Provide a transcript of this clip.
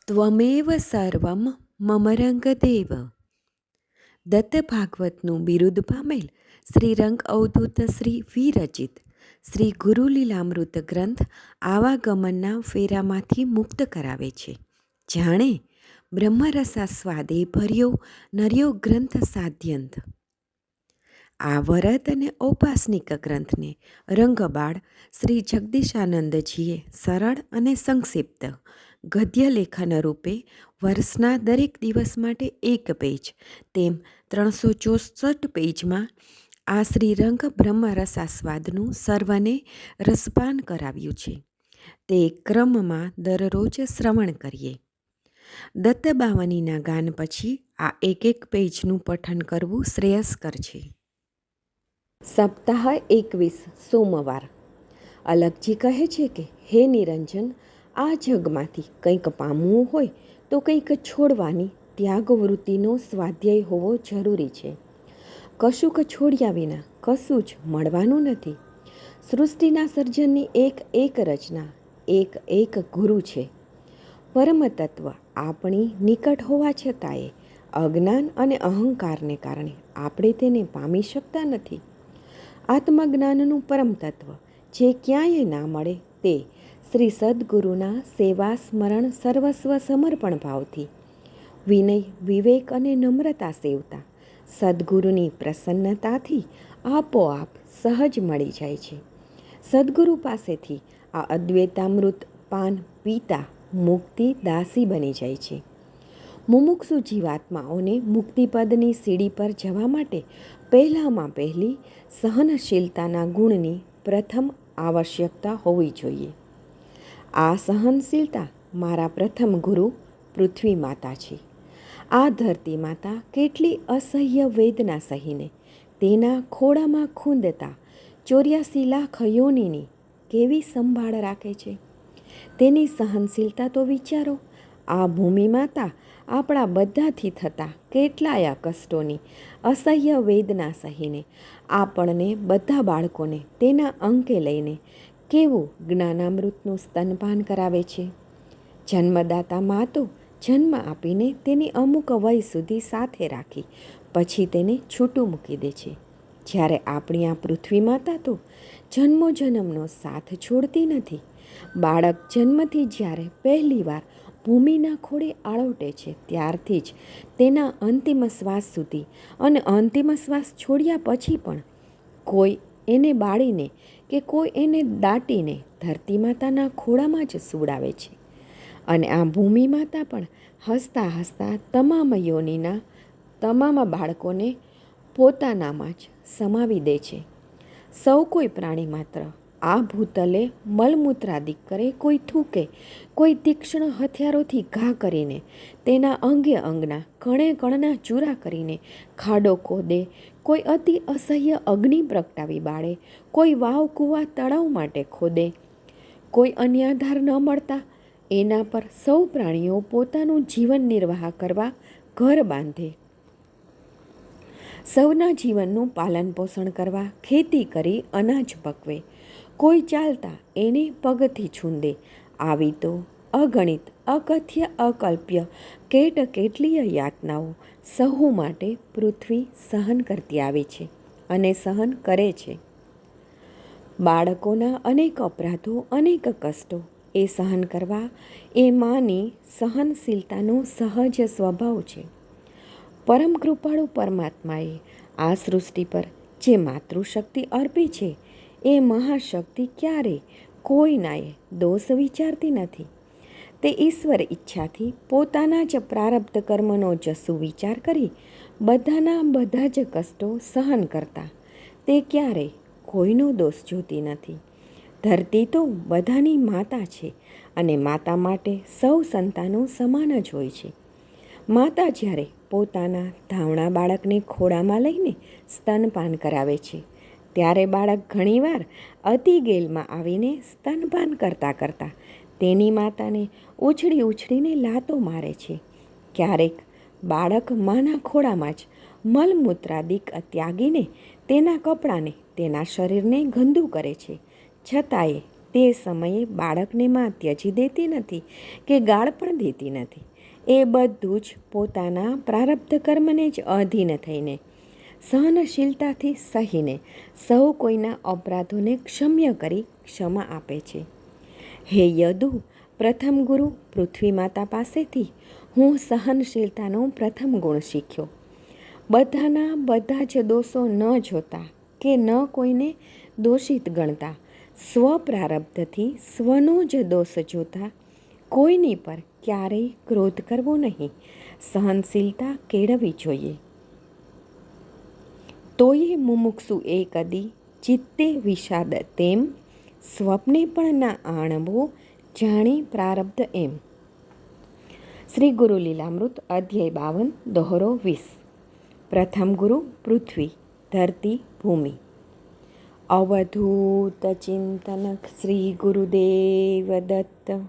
ત્વમેવ સર્વમ મમ રંગદેવ. દત્ત ભાગવતનું બિરુદ પામેલ શ્રી રંગ અવધૂત શ્રી વિરચિત શ્રી ગુરુલીલામૃત ગ્રંથ આવાગમનના ફેરામાંથી મુક્ત કરાવે છે. જાણે બ્રહ્મરસાસ્વાદે ભર્યો નર્યો ગ્રંથ સાધ્યંત. આ વરદ અને ઔપાસનિક ગ્રંથને રંગબાળ શ્રી જગદીશાનંદજીએ સરળ અને સંક્ષિપ્ત ગદ્ય લેખન રૂપે વર્ષના દરેક દિવસ માટે એક પેજ તેમ 364 પેજમાં આ શ્રીરંગ બ્રહ્મરસાસ્વાદનું સર્વને રસપાન કરાવ્યું છે. તે ક્રમમાં દરરોજ શ્રવણ કરીએ. દત્તબાવનીના ગાન પછી આ એક પેજનું પઠન કરવું શ્રેયસ્કર છે. સપ્તાહ 21 સોમવાર. અલગજી કહે છે કે હે નિરંજન, આ જગમાંથી કંઈક પામવું હોય તો કંઈક છોડવાની ત્યાગવૃત્તિનો સ્વાધ્યાય હોવો જરૂરી છે. કશુંક છોડ્યા વિના કશું જ મળવાનું નથી. સૃષ્ટિના સર્જનની એક રચના એક ગુરુ છે. પરમતત્વ આપણી નિકટ હોવા છતાંય અજ્ઞાન અને અહંકારને કારણે આપણે તેને પામી શકતા નથી. આત્મજ્ઞાનનું પરમતત્વ જે ક્યાંય ના મળે તે શ્રી સદ્ગુરુના સેવા સ્મરણ સર્વસ્વ સમર્પણ ભાવથી વિનય વિવેક અને નમ્રતા સેવતા સદ્ગુરુની પ્રસન્નતાથી આપોઆપ સહજ મળી જાય છે. સદ્ગુરુ પાસેથી આ અદ્વૈતામૃત પાન પીતા મુક્તિ દાસી બની જાય છે. મુમુક્ષુ જીવાત્માઓને મુક્તિપદની સીડી પર જવા માટે પહેલામાં પહેલી સહનશીલતાના ગુણની પ્રથમ આવશ્યકતા હોવી જોઈએ. આ સહનશીલતા મારા પ્રથમ ગુરુ પૃથ્વી માતા છે. આ ધરતી માતા કેટલી અસહ્ય વેદના સહીને તેના ખોળામાં ખૂંદતા 84 લાખ યોનિની કેવી સંભાળ રાખે છે. તેની સહનશીલતા તો વિચારો. આ ભૂમિ માતા આપણા બધાથી થતા કેટલાય કષ્ટોની અસહ્ય વેદના સહીને આપણને બધા બાળકોને તેના અંકે લઈને કેવું જ્ઞાનામૃતનું સ્તનપાન કરાવે છે. જન્મદાતા મા તો જન્મ આપીને તેની અમુક વય સુધી સાથે રાખી પછી તેને છૂટું મૂકી દે છે. જ્યારે આપણી આ પૃથ્વી માતા તો જન્મો જન્મનો સાથ છોડતી નથી. બાળક જન્મથી જ્યારે પહેલીવાર ભૂમિના ખોળે આળોટે છે ત્યારથી જ તેના અંતિમ શ્વાસ સુધી અને અંતિમ શ્વાસ છોડ્યા પછી પણ કોઈ એને બાળીને કે કોઈ એને દાટીને ધરતી માતાના ખોળામાં જ સુવડાવે છે. અને આ ભૂમિ માતા પણ હસતા હસતા તમામ યોનિના તમામ બાળકોને પોતાનામાં જ સમાવી દે છે. સૌ કોઈ પ્રાણી માત્ર આ ભૂતલે મલમૂત્રાદિક કરે, કોઈ થૂકે, કોઈ તીક્ષ્ણ હથિયારોથી ઘા કરીને, તેના અંગે અંગના કણે કણના ચૂરા કરીને ખાડો ખોદે, કોઈ અતિ અસહ્ય અગ્નિ પ્રગટાવી બાળે, કોઈ વાવ કૂવા તળાવ માટે ખોદે, કોઈ અન્યાધાર ન મળતા એના પર સૌ પ્રાણીઓ પોતાનું જીવન નિર્વાહ કરવા ઘર બાંધે. સૌના જીવનનું પાલન પોષણ કરવા ખેતી કરી અનાજ પકવે, કોઈ ચાલતા એને પગથી છૂંદે. આવી તો અગણિત અકથ્ય અકલ્પ્ય કેટલીય યાતનાઓ સહુ માટે પૃથ્વી સહન કરતી આવી છે અને સહન કરે છે. બાળકોના અનેક અપરાધો અનેક કષ્ટો એ સહન કરવા એ માની સહનશીલતાનો સહજ સ્વભાવ છે. પરમ કૃપાળુ પરમાત્માએ આ સૃષ્ટિ પર જે માતૃશક્તિ અર્પી છે એ મહાશક્તિ ક્યારે કોઈનાએ દોષ વિચારતી નથી. તે ઈશ્વર ઈચ્છાથી પોતાના જ પ્રારબ્ધ કર્મનો જ સુવિચાર કરી બધાના બધા જ કષ્ટો સહન કરતા તે ક્યારેય કોઈનો દોષ જોતી નથી. ધરતી તો બધાની માતા છે અને માતા માટે સૌ સંતાનો સમાન જ હોય છે. માતા જ્યારે પોતાના ધાવણા બાળકને ખોળામાં લઈને સ્તનપાન કરાવે છે ત્યારે બાળક ઘણીવાર અતિગેલમાં આવીને સ્તનપાન કરતાં તેની માતાને ઉછળીને લાતો મારે છે. ક્યારેક બાળક માના ખોળામાં જ મલમૂત્રાદિક ત્યાગીને તેના કપડાને તેના શરીરને ગંદુ કરે છે. છતાંય તે સમયે બાળકને માં ત્યજી દેતી નથી કે ગાળ પણ દેતી નથી. એ બધું જ પોતાના પ્રારબ્ધ કર્મને જ અધીન થઈને સહનશીલતાથી સહીને સૌ કોઈના અપરાધોને ક્ષમ્ય કરી ક્ષમા આપે છે. હે યદુ, પ્રથમ ગુરુ પૃથ્વી માતા પાસેથી હું સહનશીલતાનો પ્રથમ ગુણ શીખ્યો. બધાના બધા જ દોષો ન જોતા કે ન કોઈને દોષિત ગણતા, સ્વપ્રારબ્ધથી સ્વનો જ દોષ જોતા, કોઈની પર ક્યારેય ક્રોધ કરવો નહીં, સહનશીલતા કેળવવી જોઈએ. તોયે મુમુક્ષુ એ કદી ચિત્તે વિષાદ તેમ, સ્વપ્ને પણ ના આણવો જાણી પ્રારબ્ધ એમ. શ્રી ગુરુ લીલામૃત અધ્યાય 52 દોહરો 20. પ્રથમ ગુરુ પૃથ્વી, ધરતી, ભૂમિ. અવધૂત ચિંતનક શ્રી ગુરુદેવ દત્ત.